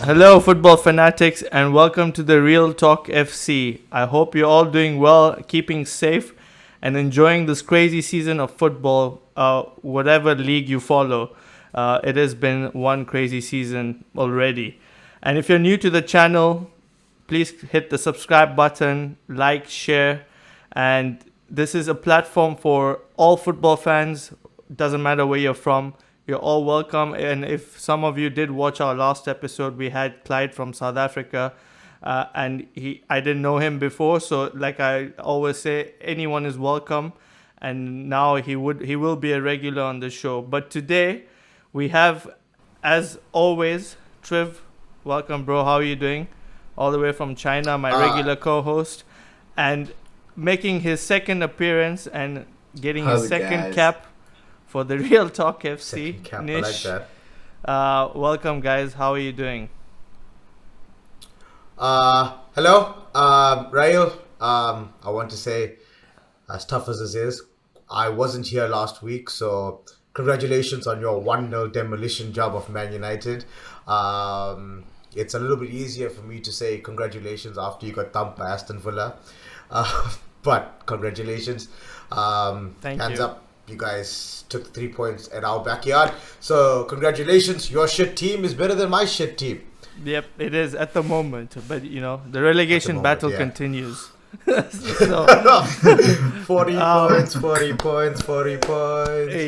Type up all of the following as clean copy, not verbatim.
Hello, football fanatics, and welcome to the Real Talk FC. I hope you're all doing well, keeping safe, and enjoying this crazy season of football, whatever league you follow. It has been one crazy season already. And if you're new to the channel, please hit the subscribe button, like, share, and this is a platform for all football fans. Doesn't matter where you're from. You're all welcome. And if some of you did watch our last episode, we had Clyde from South Africa, and I didn't know him before. So like I always say, anyone is welcome. And now he will be a regular on the show. But today we have, as always, Triv. Welcome, bro. How are you doing? All the way from China, my regular co-host, and making his second appearance and getting his second cap for the Real Talk FC. Cap, Nish. I like that. Welcome, guys. How are you doing? Hello, Rail. I want to say, as tough as this is, I wasn't here last week, so congratulations on your 1-0 demolition job of Man United. It's a little bit easier for me to say congratulations after you got thumped by Aston Villa. But congratulations. Thank hands you. up. You guys took 3 points at our backyard. So congratulations. Your shit team is better than my shit team. Yep, it is at the moment. But, the relegation battle continues. 40 points.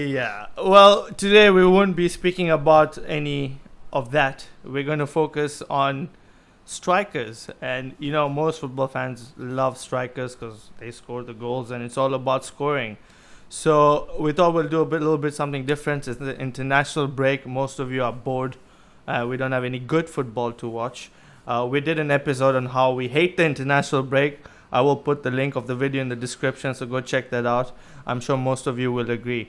Yeah. Well, today we won't be speaking about any of that. We're going to focus on strikers. And, most football fans love strikers because they score the goals and it's all about scoring. So we thought we'll do a little bit something different. It's the international break. Most of you are bored. We don't have any good football to watch. We did an episode on how we hate the international break. I will put the link of the video in the description, so go check that out. I'm sure most of you will agree.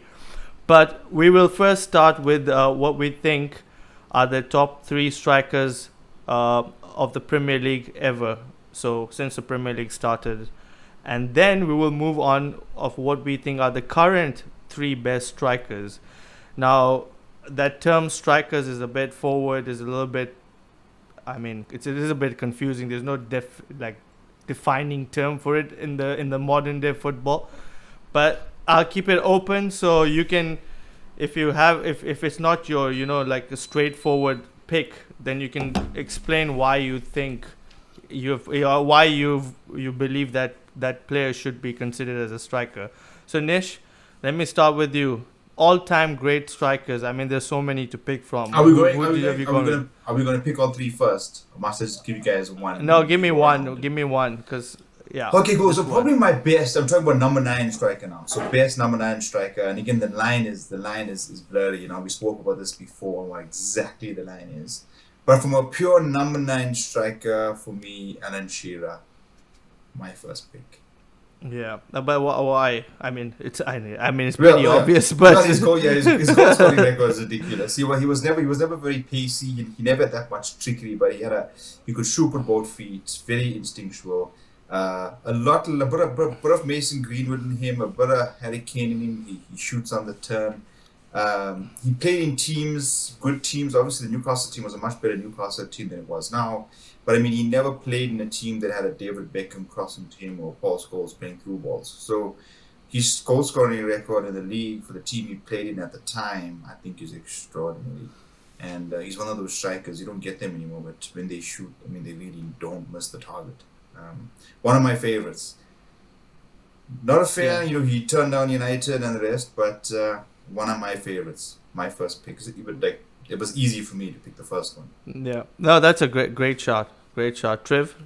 But we will first start with what we think are the top 3 strikers of the Premier League ever. So since the Premier League started. And then we will move on of what we think are the current 3 best strikers. Now, that term strikers is a bit forward, is a little bit, it is a bit confusing. There's no defining term for it in the modern day football. But I'll keep it open so you can, if it's not your, a straightforward pick, then you can explain why you think you believe that player should be considered as a striker. So Nish, let me start with you. All-time great strikers. There's so many to pick from. Are we going to pick all 3 first? Or must I just give you guys one? No, give me one. Give me one, because yeah. Okay, cool. So probably my best. I'm talking about number 9 striker now. So best number 9 striker, and again the line is blurry. We spoke about this before, what exactly the line is. But from a pure number 9 striker, for me, Alan Shearer, my first pick. Yeah, but why? It's pretty obvious, but his goal scoring record is ridiculous. He was never very pacey. He never had that much trickery, but he could shoot with both feet. Very instinctual. A bit of Mason Greenwood in him, a bit of Harry Kane in him. He shoots on the turn. He played in teams, good teams. Obviously, the Newcastle team was a much better Newcastle team than it was now. But he never played in a team that had a David Beckham crossing to him or Paul Scholes playing through balls. So his goal scoring record in the league for the team he played in at the time, I think, is extraordinary. And he's one of those strikers, you don't get them anymore, but when they shoot, they really don't miss the target. One of my favorites. Not a fan, he turned down United and the rest, but one of my favorites. My first pick. It was easy for me to pick the first one. Yeah. No, that's a great shot. Great shot. Triv?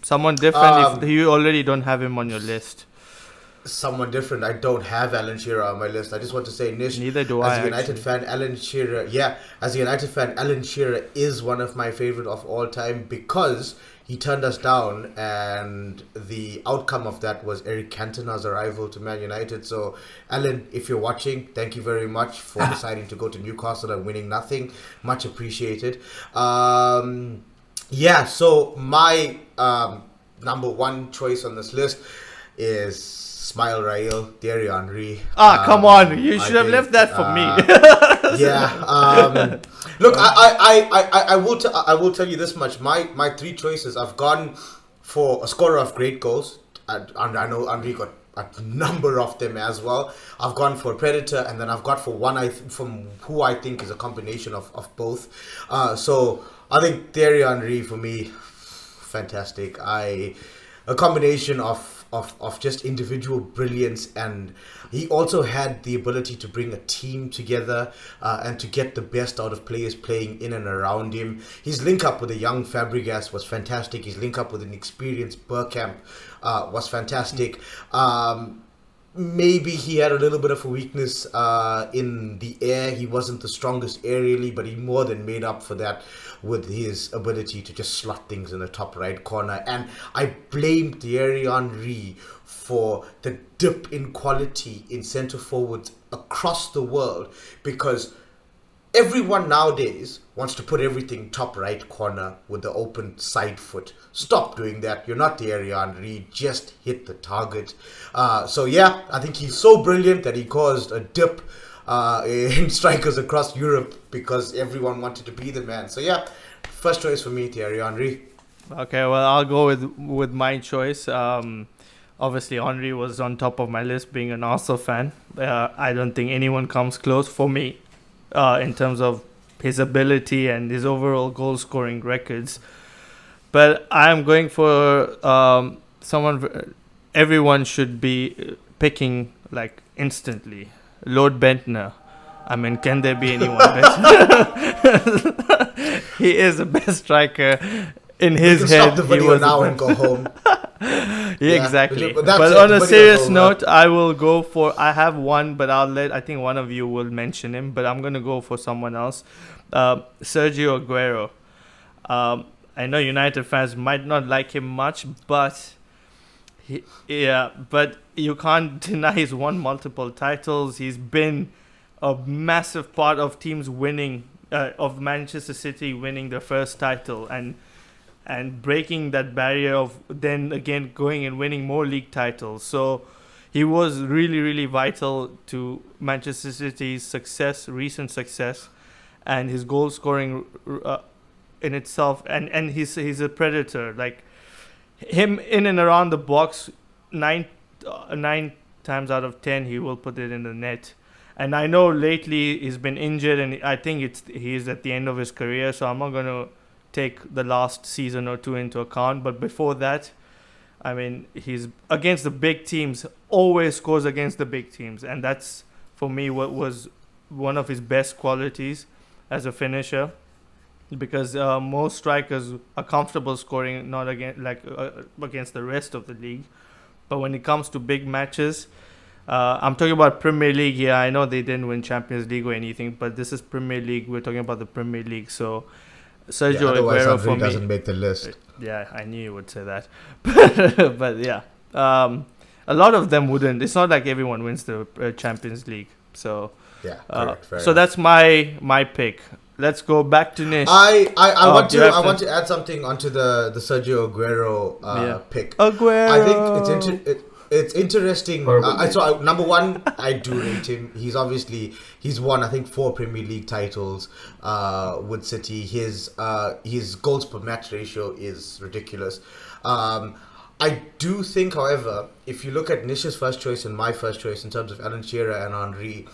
Someone different if you already don't have him on your list. Someone different. I don't have Alan Shearer on my list. I just want to say, Nish, neither do as a United fan, Alan Shearer is one of my favorite of all time because he turned us down, and the outcome of that was Eric Cantona's arrival to Man United. So, Alan, if you're watching, thank you very much for deciding to go to Newcastle and winning nothing. Much appreciated. So my number 1 choice on this list is Smile Rail, Thierry Henry. Come on. You should have left that for me. Look, I will tell you this much. My three choices. I've gone for a scorer of great goals, and I know Henry got a number of them as well. I've gone for a predator, and then I've got for one from who I think is a combination of both. So I think Thierry Henry for me, fantastic. A combination of just individual brilliance, and he also had the ability to bring a team together and to get the best out of players playing in and around him. His link up with a young Fabregas was fantastic. His link up with an experienced Bergkamp was fantastic. Maybe he had a little bit of a weakness in the air. He wasn't the strongest aerially, but he more than made up for that with his ability to just slot things in the top right corner. And I blame Thierry Henry for the dip in quality in centre forwards across the world, because everyone nowadays wants to put everything top right corner with the open side foot. Stop doing that. You're not Thierry Henry. Just hit the target. So yeah, I think he's so brilliant that he caused a dip in strikers across Europe because everyone wanted to be the man. So yeah, first choice for me, Thierry Henry. Okay, well, I'll go with my choice. Obviously, Henry was on top of my list, being an Arsenal fan. I don't think anyone comes close for me in terms of his ability and his overall goal-scoring records. But I am going for someone everyone should be picking like instantly. Lord Bentner. I mean, can there be anyone better? He is the best striker. In his head, stop the video now and go home. Yeah, exactly. But on a serious note, I will go for. I have one, but I think one of you will mention him. But I'm gonna go for someone else. Sergio Aguero. I know United fans might not like him much, but but you can't deny he's won multiple titles. He's been a massive part of teams winning, of Manchester City winning their first title and breaking that barrier of then again going and winning more league titles. So he was really, really vital to Manchester City's recent success, and his goal scoring in itself. And he's a predator. Like him in and around the box, nine times out of 10 he will put it in the net. And I know lately he's been injured, and I think he's at the end of his career. So I'm not going to take the last season or two into account, but before that, I mean, he's against the big teams, always scores against the big teams, and that's for me what was one of his best qualities as a finisher, because most strikers are comfortable scoring not against the rest of the league, but when it comes to big matches, I'm talking about Premier League here. I know they didn't win Champions League or anything, but this is Premier League. We're talking about the Premier League, so Sergio Aguero for me doesn't make the list. Yeah, I knew you would say that. But yeah, a lot of them wouldn't. It's not like everyone wins the Champions League. So yeah, correct, so that's my pick. Let's go back to Nish. I want to add something onto the Sergio Aguero pick. Aguero. I think it's interesting. So number one, I do rate him. He's won I think 4 Premier League titles with City. His goals per match ratio is ridiculous. I do think, however, if you look at Nish's first choice and my first choice in terms of Alan Shearer and Henry,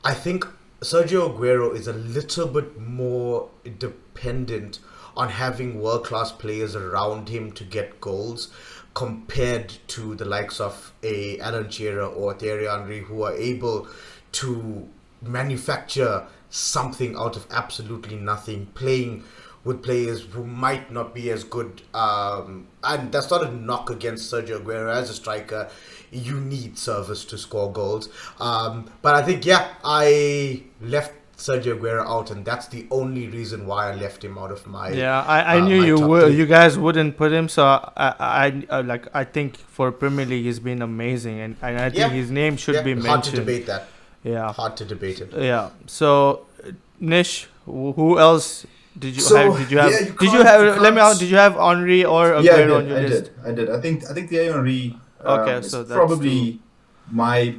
I think Sergio Aguero is a little bit more dependent on having world-class players around him to get goals, compared to the likes of a Alan Shearer or Thierry Henry, who are able to manufacture something out of absolutely nothing, playing with players who might not be as good. And that's not a knock against Sergio Aguero as a striker. You need service to score goals. But I think, I left Sergio Aguero out, and that's the only reason why I left him out of my. Yeah, I knew you guys wouldn't put him, so I think for Premier League he's been amazing, and I think his name should be mentioned. Hard to debate that. Yeah, hard to debate it. Yeah. So, Nish, who else did you have? Did you have Henry or Aguero on your list? I did. I think Thierry Henry. Okay, so that's probably my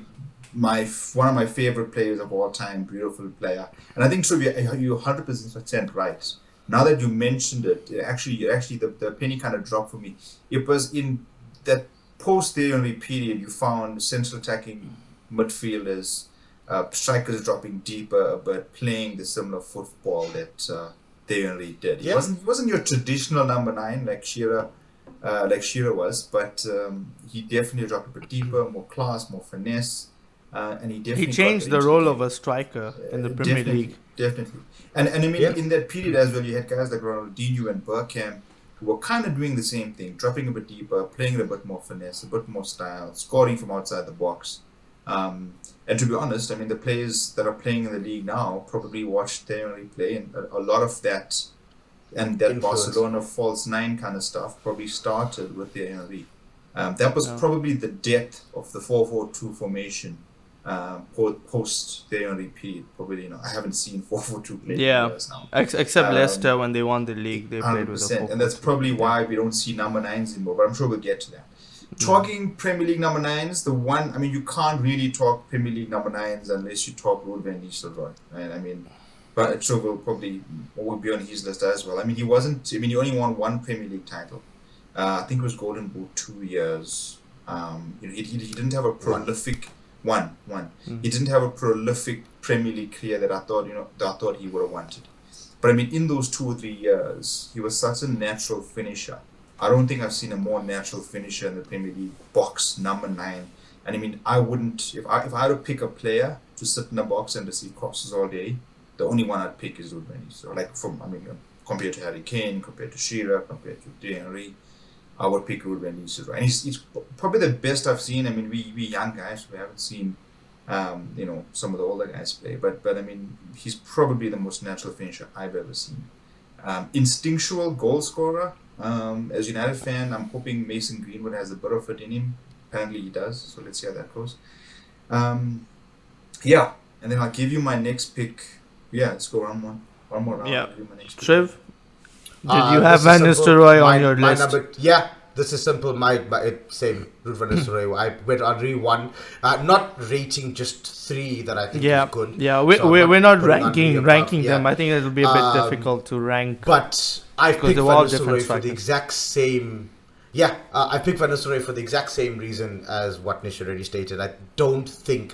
one of my favorite players of all time, beautiful player. And I think so. You're 100% right. Now that you mentioned it, actually the penny kind of dropped for me. It was in that post-Thierry Henry period. You found central attacking midfielders, strikers dropping deeper, but playing the similar football that Thierry Henry did. Yeah. He wasn't your traditional number 9 like Shearer was, but he definitely dropped a bit deeper, more class, more finesse, and he definitely changed the role of a striker in the Premier League. Definitely, and I mean in that period as well, you had guys like Ronaldinho and Bergkamp who were kind of doing the same thing, dropping a bit deeper, playing a bit more finesse, a bit more style, scoring from outside the box. And to be honest, I mean the players that are playing in the league now probably watched Thierry Henry play, and a lot of that. And that Influence. Barcelona false 9 kind of stuff probably started with the Henry. That was probably the depth of the 4-4-2 formation post the Henry period. Probably, I haven't seen 4-4-2 play in years now. Except Leicester when they won the league, they played with a 4-4-2. And that's probably why we don't see number 9s anymore. But I'm sure we'll get to that. Talking Premier League number 9s, you can't really talk Premier League number 9s unless you talk Rooney and Nistelrooy, right? I mean. But I'm sure we'll be on his list as well. I mean, he only won 1 Premier League title. I think it was Golden Boot 2 years. He didn't have a prolific one. He didn't have a prolific Premier League career that I thought he would have wanted. But I mean, in those 2 or 3 years, he was such a natural finisher. I don't think I've seen a more natural finisher in the Premier League box, number 9. And I mean, I wouldn't, if I had to pick a player to sit in the box and to see crosses all day, the only one I'd pick is Rooney. So compared to Harry Kane, compared to Shearer, compared to Thierry Henry, I would pick Rooney. And he's probably the best I've seen. I mean, we young guys, we haven't seen, some of the older guys play. But I mean, he's probably the most natural finisher I've ever seen. Instinctual goal scorer. As a United fan, I'm hoping Mason Greenwood has a bit of it in him. Apparently he does. So let's see how that goes. And then I'll give you my next pick. Yeah, let's go one more round. Yeah. Triv, did you have Van simple. Nistelrooy on your list? This is simple. Same. Ruud van Nistelrooy. I went on re 1. Not rating just 3 that I think is good. Yeah, we're not ranking them. I think it'll be a bit difficult to rank. But I picked Van Nistelrooy for the exact same. I picked Van Nistelrooy for the exact same reason as what Nish already stated. I don't think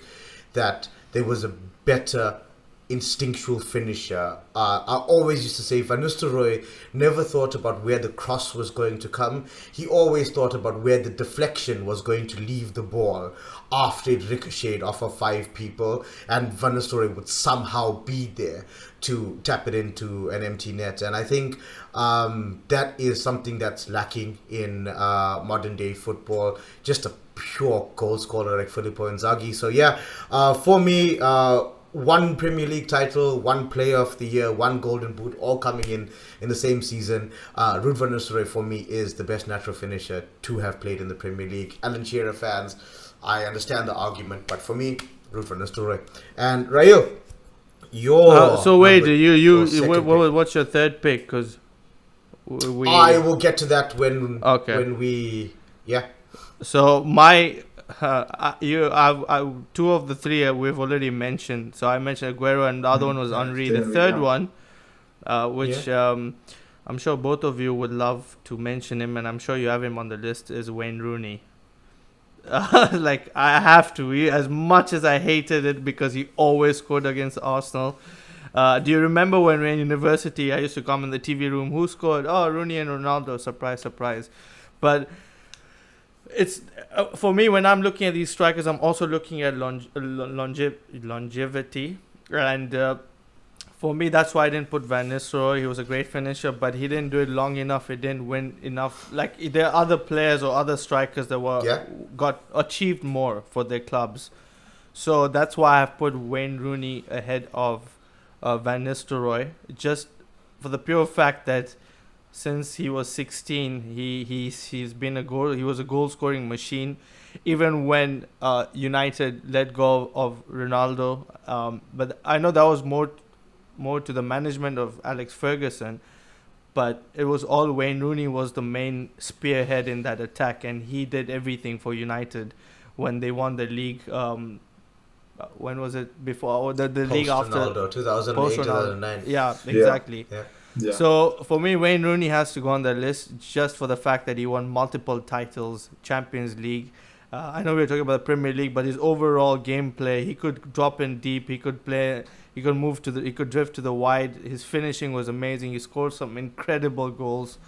that there was a better instinctual finisher. I always used to say Van Nistelrooy never thought about where the cross was going to come. He always thought about where the deflection was going to leave the ball after it ricocheted off of 5 people, and Van Nistelrooy would somehow be there to tap it into an empty net. And I think that is something that's lacking in modern day football. Just a pure goal scorer like Filippo Inzaghi. So for me, 1 Premier League title, 1 Player of the Year, 1 Golden Boot, all coming in the same season. Ruud van Nistelrooy for me is the best natural finisher to have played in the Premier League. Alan Shearer fans, I understand the argument, but for me, Ruud van Nistelrooy. And Rayo, what's your third pick? Because I will get to that when we. So my. 2 of the 3 we've already mentioned. So I mentioned Aguero, and the other one was Henry. The third one, which I'm sure both of you would love to mention him, and I'm sure you have him on the list, is Wayne Rooney. I have to, as much as I hated it because he always scored against Arsenal. Do you remember when we were in university, I used to come in the TV room, who scored? Oh, Rooney and Ronaldo, surprise, surprise. But it's for me, when I'm looking at these strikers, I'm also looking at longevity, and for me, that's why I didn't put Van Nistelrooy. He was a great finisher, but he didn't do it long enough. He didn't win enough. Like, there are other players or other strikers that got achieved more for their clubs. So that's why I've put Wayne Rooney ahead of Van Nistelrooy, just for the pure fact that since he was 16, he's been he was a goal scoring machine, even when United let go of Ronaldo. But I know that was more to the management of Alex Ferguson, but it was all Wayne Rooney was the main spearhead in that attack, and he did everything for United when they won the league when was it before the league Post after Ronaldo, 2008, post Ronaldo? 2009. Yeah, exactly. Yeah. So for me, Wayne Rooney has to go on the list just for the fact that he won multiple titles, Champions League. I know we were talking about the Premier League, but his overall gameplay, he could drop in deep, he could play, he could move he could drift to the wide. His finishing was amazing. He scored some incredible goals.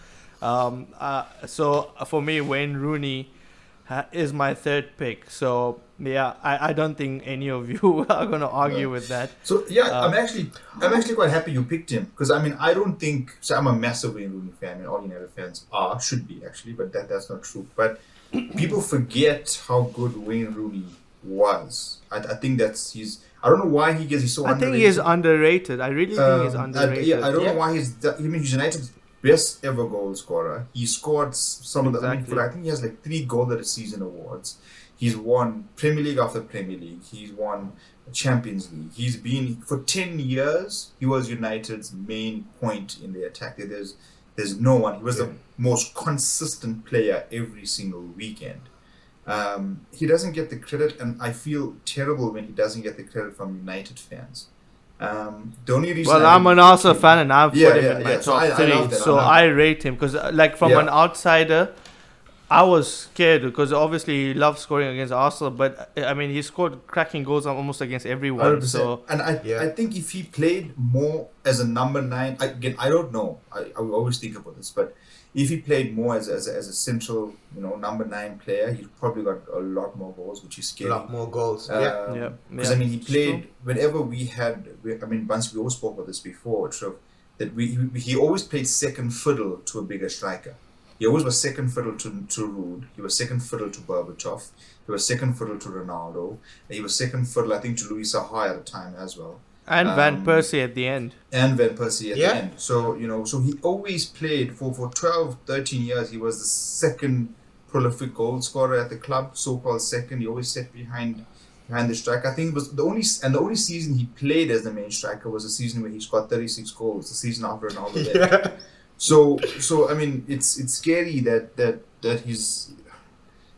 So for me, Wayne Rooney is my third pick. So yeah, I don't think any of you are going to argue with that. So I'm actually quite happy you picked him, because I mean I don't think so. I'm a massive Wayne Rooney fan. I mean, all United fans should be actually, but that's not true. But people forget how good Wayne Rooney was. I think I don't know why he's so. I think he is underrated. I really think he's underrated. I don't know why he's United's best ever goal scorer. He scored some of the. I think he has like 3 goal of the season awards. He's won Premier League after Premier League. He's won Champions League. He's been for 10 years. He was United's main point in the attack. There's no one. He was the most consistent player every single weekend. He doesn't get the credit, and I feel terrible when he doesn't get the credit from United fans. The only reason I'm an Arsenal fan, and I've put him in my So top 3. So I rate him because, from an outsider, I was scared because obviously he loves scoring against Arsenal, but I mean he scored cracking goals almost against everyone. 100%. So I think if he played more as a number 9, again I don't know. I will always think about this, but if he played more as a central, number 9 player, he probably got a lot more goals, which is scary. A lot more goals. Because I mean, he played whenever once we all spoke about this before, so that he always played second fiddle to a bigger striker. He always was second fiddle to Rooney. He was second fiddle to Berbatov. He was second fiddle to Ronaldo. And he was second fiddle, I think, to Louis Saha at the time as well. And Van Persie at the end. The end. So, so he always played for 12, 13 years. He was the second prolific goal scorer at the club, so-called second. He always sat behind the striker. I think it was the only season he played as the main striker was the season where he scored 36 goals, the season after Ronaldo left. So I mean, it's scary that he's.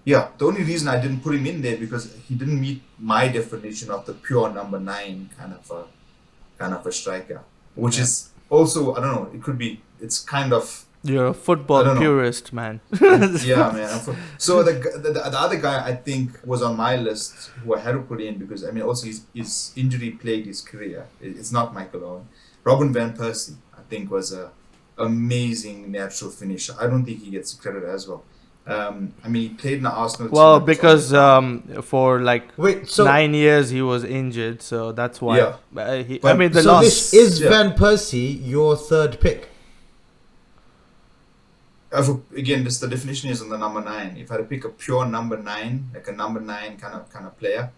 Yeah, the only reason I didn't put him in there because he didn't meet my definition of the pure number 9 kind of a striker, which is also, I don't know, it could be, it's kind of. You're a football purist, man. Yeah, man. So the other guy I think was on my list who I had to put in because I mean also his injury plagued his career. It's not Michael Owen. Robin van Persie I think was a amazing natural finisher. I don't think he gets credit as well. I mean, he played in the Arsenal team. Well, because for 9 years he was injured, so that's why. Yeah. This is Van Persie your third pick? Again, the definition is on the number 9. If I had to pick a pure number 9, like a number 9 kind of player,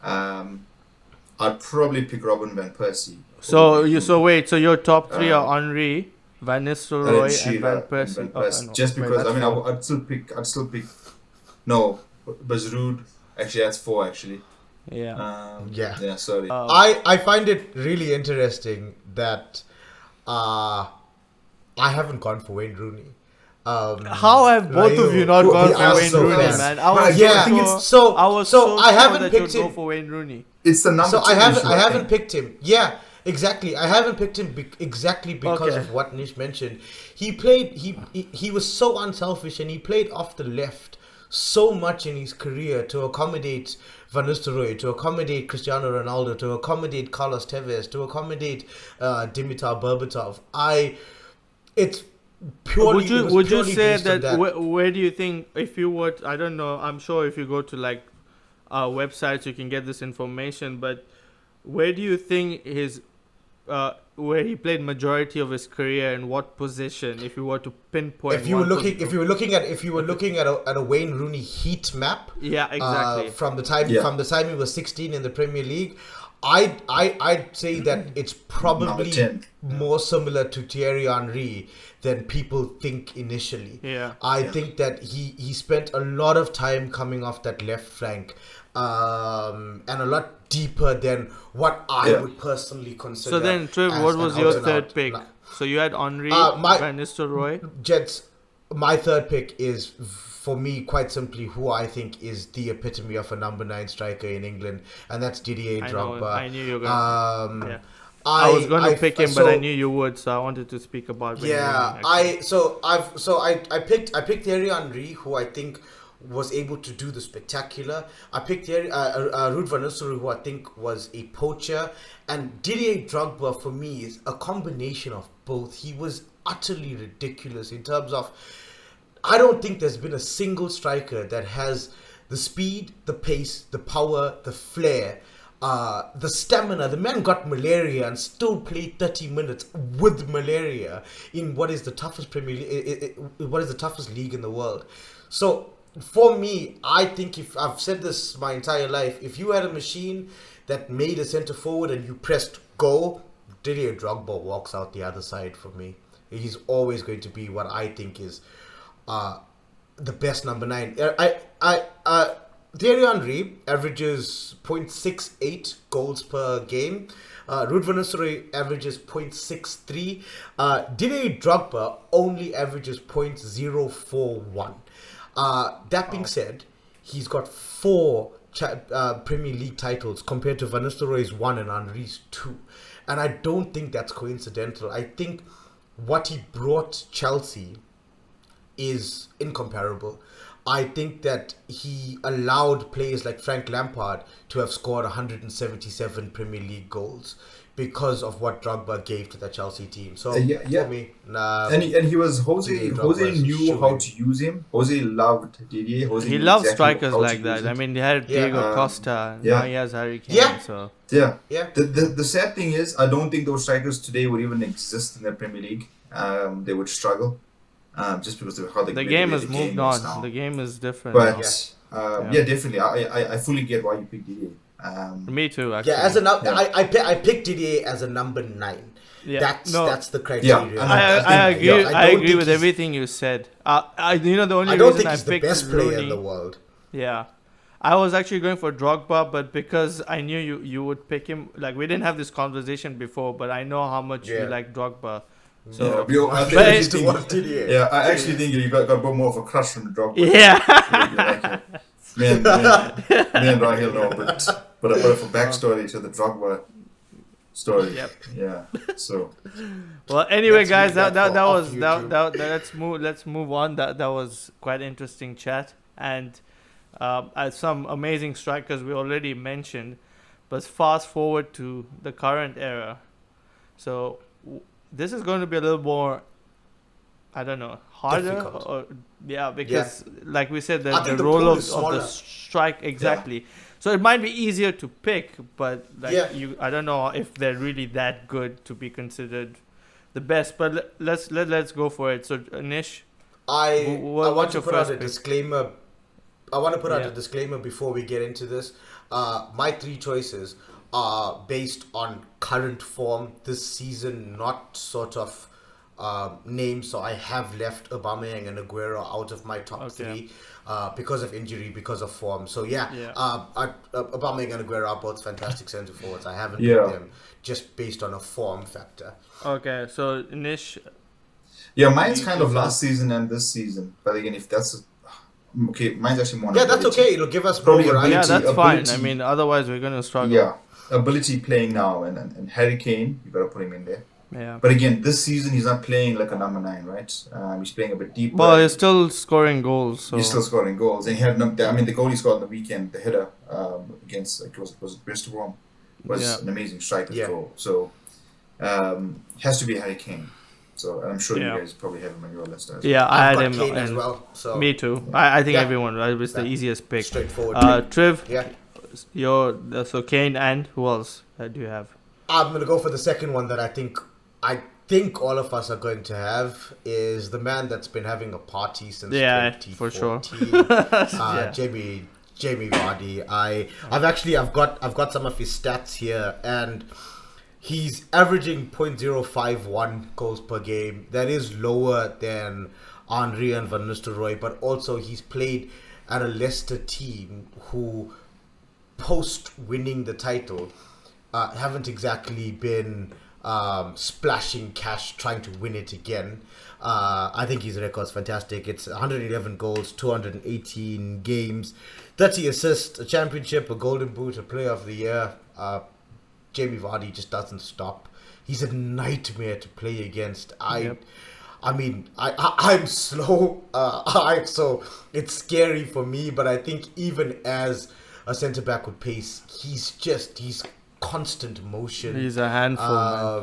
I'd probably pick Robin van Persie. So your top 3 are Henry, Van Nistelrooy, and Van Persie. Just because I'd still pick. No, Bazrood. Actually, that's 4. Actually. Yeah. Yeah. Sorry. I find it really interesting that I haven't gone for Wayne Rooney. How have both of you not gone for Wayne Rooney, man? I haven't picked him. Go for Wayne Rooney. It's the number. So I haven't picked him. Yeah. Exactly, I haven't picked him exactly because of what Nish mentioned. He played. He was so unselfish, and he played off the left so much in his career to accommodate Van Nistelrooy, to accommodate Cristiano Ronaldo, to accommodate Carlos Tevez, to accommodate Dimitar Berbatov. It's purely. Would you say that? Where do you think if you would? I don't know. I'm sure if you go to websites, you can get this information, but. Where do you think where he played majority of his career and what position? If you were to pinpoint, if you were looking at a Wayne Rooney heat map, yeah, exactly. From the time he was 16 in the Premier League, I'd say that it's probably more similar to Thierry Henry than people think initially. Yeah, I think that he spent a lot of time coming off that left flank, and a lot deeper than what I would personally consider. So then, Triv, what was your third pick? So you had Henry, Van Nistelrooy. Jets. My third pick is for me, quite simply, who I think is the epitome of a number 9 striker in England, and that's Didier Drogba. I knew you were going to. Yeah. I was going to pick him, but I knew you would, so I wanted to speak about. Yeah, I picked Thierry Henry, who I think was able to do the spectacular. I picked Ruud van Nistelrooy, who I think was a poacher, and Didier Drogba for me is a combination of both. He was utterly ridiculous in terms of. I don't think there's been a single striker that has the speed, the pace, the power, the flair. The stamina. The man got malaria and still played 30 minutes with malaria in what is the toughest what is the toughest league in the world. So for me, I think, if I've said this my entire life, if you had a machine that made a centre forward and you pressed go, Didier Drogba walks out the other side for me. He's always going to be what I think is the best number 9. Thierry Henry averages 0.68 goals per game. Ruud van Nistelrooy averages 0.63. Didier Drogba only averages 0.041. That being said, he's got 4 Premier League titles compared to Van Nistelrooy's 1 and Henry's 2. And I don't think that's coincidental. I think what he brought Chelsea is incomparable. I think that he allowed players like Frank Lampard to have scored 177 Premier League goals because of what Drogba gave to the Chelsea team. So for me, and he was Jose knew how to use him. Jose loved Didier. He loved strikers like that. I mean, he had Diego Costa. Now he has Harry Kane. Yeah. So The sad thing is, I don't think those strikers today would even exist in the Premier League. They would struggle. Just because of how the game has moved on. Now. The game is different. But definitely, I fully get why you picked Didier. Me too. Actually. Yeah, I picked Didier as a number 9. Yeah, that's the criteria. Yeah, I agree with everything you said. The only reason I picked the best player in the world. Yeah, I was actually going for Drogba, but because I knew you would pick him. Like, we didn't have this conversation before, but I know how much you like Drogba. So, I actually think you got a bit more of a crush from Drogba. Yeah. Me and Rahil know, but a bit of a backstory to the Drogba story. Yep. Yeah. So. Well, anyway, guys, that was let's move on. That was quite interesting chat, and some amazing strikers we already mentioned, but fast forward to the current era. So. This is going to be a little more, I don't know, harder. Because like we said, the role of the strike, exactly. Yeah. So it might be easier to pick, but I don't know if they're really that good to be considered the best. But let's go for it. So Nish, I want to put out a disclaimer. I want to put out a disclaimer before we get into this. My 3 choices are based on current form this season, not sort of names. So I have left Aubameyang and Aguero out of my top 3 because of injury, because of form. So Aubameyang and Aguero are both fantastic centre forwards. I haven't picked them just based on a form factor. Okay, so Nish. Yeah, mine's kind of last season and this season. But again, if that's okay, mine's actually more. Yeah, that's okay. It'll give us more variety. Yeah, that's fine. I mean, otherwise we're gonna struggle. Yeah. Ability playing now, and Harry Kane, you gotta put him in there. Yeah. But again, this season he's not playing like a number 9, right? He's playing a bit deeper. Well, he's still scoring goals. So. He's still scoring goals, and he had the goal he scored on the weekend, the header against was Bristol Rome, was an amazing striker's goal. So has to be Harry Kane. So I'm sure you guys probably have him on your list as well. Yeah, I had him Kane as well. So me too. I think everyone. It was the easiest pick. Straightforward. Triv. Yeah. So Kane, and who else do you have? I'm gonna go for the second one that I think all of us are going to have is the man that's been having a party since 2014. For sure. Jamie Vardy. I've got some of his stats here, and he's averaging 0.051 goals per game. That is lower than Henry and Van Nistelrooy, but also he's played at a Leicester team who, post winning the title, haven't exactly been splashing cash, trying to win it again. I think his record's fantastic. It's 111 goals, 218 games, 30 assists, a championship, a golden boot, a player of the year. Jamie Vardy just doesn't stop. He's a nightmare to play against. I'm slow. So it's scary for me. But I think even as a centre back with pace, he's constant motion. He's a handful,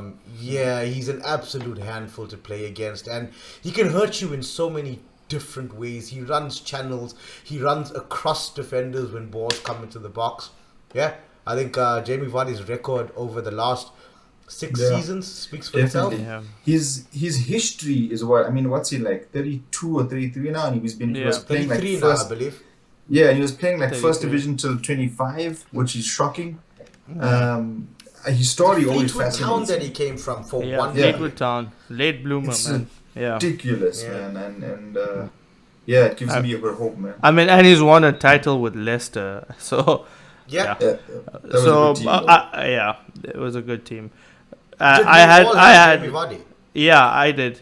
man. Yeah, he's an absolute handful to play against, and he can hurt you in so many different ways. He runs channels. He runs across defenders when balls come into the box. Yeah, I think Jamie Vardy's record over the last 6 seasons speaks for itself. Yeah. His history is what's he like, 32 or 33 now, and he was playing like 33 first, now, I believe. yeah, and he was playing like 33. first division till 25, which is shocking. His story always Fleetwood Town fascinates that me. he came from for Yeah, one Fleetwood Town, late bloomer, It's man. Yeah. ridiculous, Yeah. man, and it gives me a bit of hope, man. I mean, and he's won a title with Leicester, so Yeah. That was so a good team, though. yeah, it was a good team. Did I you all had have Jamie Vardy? yeah, I did.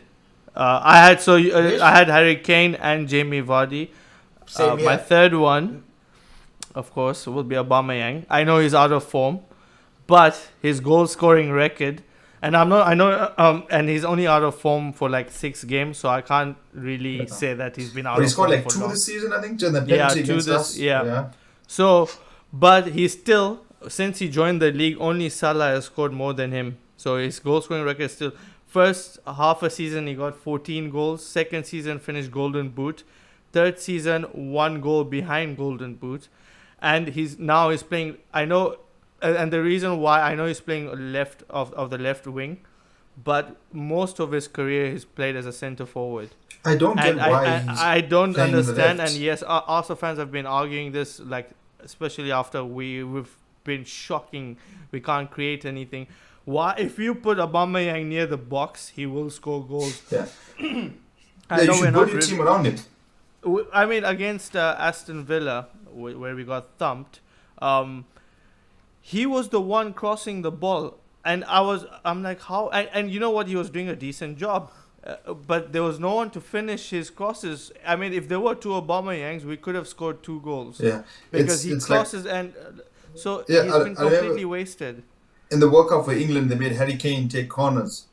Yes. I had Harry Kane and Jamie Vardy. Same here. My third one, of course, will be Aubameyang. I know he's out of form, but his goal scoring record, and and he's only out of form for like 6 games, so I can't really say that he's been out But he of scored form like for 2 long. this season, I think, in the Yeah, penalty 2 against this- us. yeah. So, but he's still, since he joined the league, only Salah has scored more than him. So his goal scoring record is still, first half a season he got 14 goals, second season finished Golden Boot, third season 1 goal behind Golden Boot, and he's playing, I know, and the reason why I know he's playing left of the left wing, but most of his career he's played as a centre forward. I don't get And why he's I don't playing on the understand. left. And yes, Arsenal fans have been arguing this, like, especially after we've been shocking. We can't create anything. Why? If you put Aubameyang near the box, he will score goals. Yeah. I You know should we're build not your really, team around him. I mean, against Aston Villa, where we got thumped, he was the one crossing the ball, and I'm like, how? And you know what? He was doing a decent job, but there was no one to finish his crosses. I mean, if there were 2 Aubameyangs, we could have scored 2 goals. Yeah. Because he it's like crosses so Yeah, he's I been remember- completely wasted. in the World Cup for England, they made Harry Kane take corners.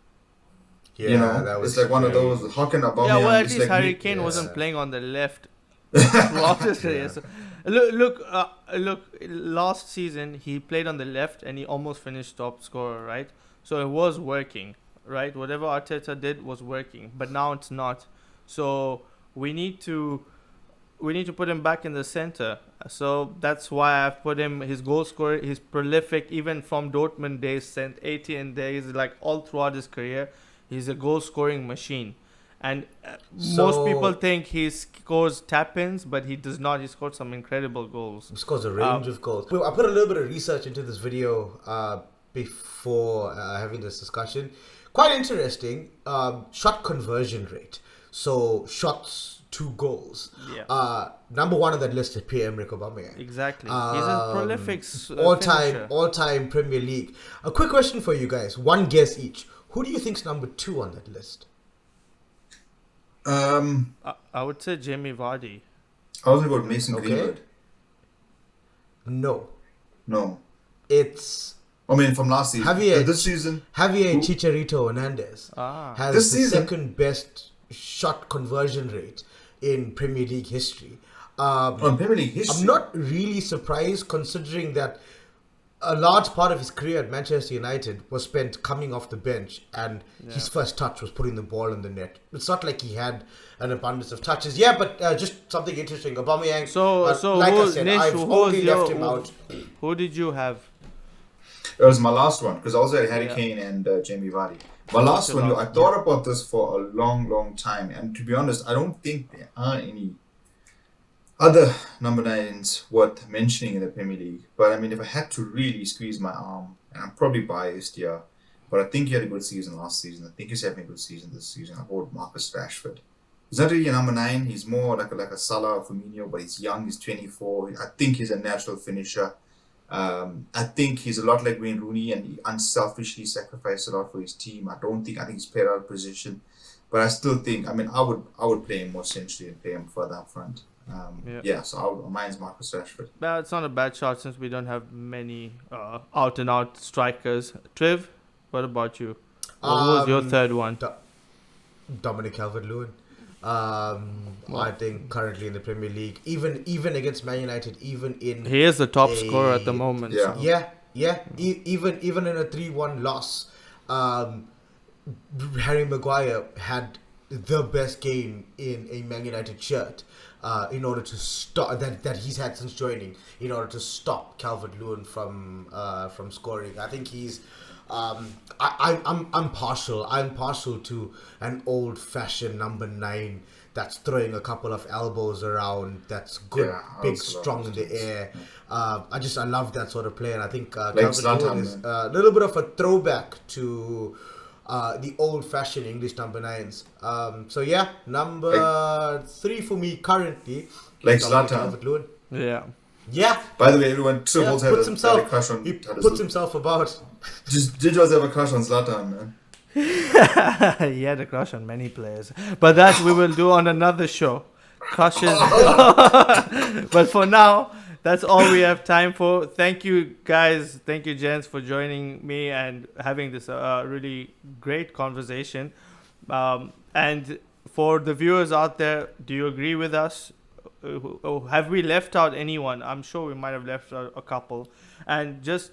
Yeah, that was it's like one of very- those. How can Aubameyang? Yeah, well, at it's least like Harry me- Kane yeah. wasn't playing on the left throughout his career. So, look. Last season he played on the left and he almost finished top scorer, right? So it was working, right? Whatever Arteta did was working, but now it's not. So we need to put him back in the center. So that's why I've put him. His goal scorer, he's prolific, even from Dortmund days, St. Etienne days, like all throughout his career. He's a goal scoring machine. And most people think he scores tap-ins, but he does not. He scored some incredible goals. He scores a range of goals. Well, I put a little bit of research into this video before having this discussion. Quite interesting. Shot conversion rate. So shots to goals. Yeah. Number 1 on that list is Pierre-Emerick Aubameyang. Exactly. He's a prolific all-time finisher. Premier League. A quick question for you guys. One guess each. Who do you think's number 2 on that list? I would say Jamie Vardy. I was going to go Mason Okay. Greenwood. No. No. It's I mean, from last season. Javier- This season. Javier Who? Chicharito Hernandez. Has This the season? second best shot conversion rate in Premier League history. On Premier League history. I'm not really surprised considering that a large part of his career at Manchester United was spent coming off the bench, and his first touch was putting the ball in the net. It's not like he had an abundance of touches. Yeah, but just something interesting. Aubameyang, So like I who- said, Nish, I've who only was your- left him out. Who did you have? That was my last one because I also had Harry Yeah. Kane and Jamie Vardy. My last your one, last- I thought about this for a long, long time, and to be honest, I don't think there are any other number 9s worth mentioning in the Premier League. But I mean, if I had to really squeeze my arm, and I'm probably biased here, but I think he had a good season last season. I think he's having a good season this season. I hold Marcus Rashford. He's not really a number 9. He's more like a Salah or Firmino, but he's young. He's 24. I think he's a natural finisher. I think he's a lot like Wayne Rooney, and he unselfishly sacrificed a lot for his team. I think he's played out of position, but I still think. I mean, I would play him more centrally and play him further up front. So mine's Marcus Rashford. It's not a bad shot since we don't have many out and out strikers. Triv, what about you? What was your third one? Dominic Calvert-Lewin. I think currently in the Premier League, even against Man United, he is the top scorer at the moment. Yeah. Even in a 3-1 loss, Harry Maguire had the best game in a Man United shirt. In order to stop that he's had since joining, in order to stop Calvert-Lewin from scoring. I think he's. I'm partial. I'm partial to an old-fashioned number 9 that's throwing a couple of elbows around. That's good, big, strong in the air. I love that sort of play, and I think Calvert-Lewin is a little bit of a throwback to the old-fashioned English number 9s. Number 3 for me currently. Like Zlatan. Yeah. By the way, everyone, Tribbles had a crush on. He puts himself about. Did you have a crush on Zlatan, man? He had a crush on many players, but that we will do on another show. Crushes. But for now, that's all we have time for. Thank you, guys. Thank you, gents, for joining me and having this really great conversation. And for the viewers out there, do you agree with us? Have we left out anyone? I'm sure we might have left out a couple. And just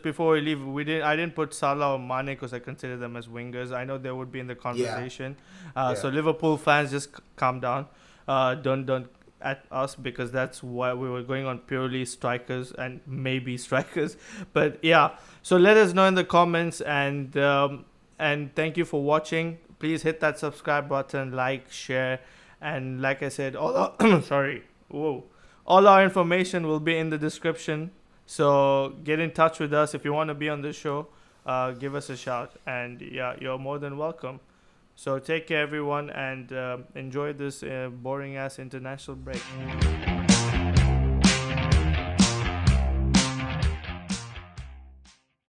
before we leave, I didn't put Salah or Mane because I consider them as wingers. I know they would be in the conversation. So Liverpool fans, just calm down. Don't at us, because that's why we were going on purely strikers and maybe strikers. But yeah, so let us know in the comments, and thank you for watching. Please hit that subscribe button, like, share, and like I said, all our information will be in the description. So get in touch with us if you want to be on the show. Give us a shout, and yeah, you're more than welcome. So take care, everyone, and enjoy this boring ass international break.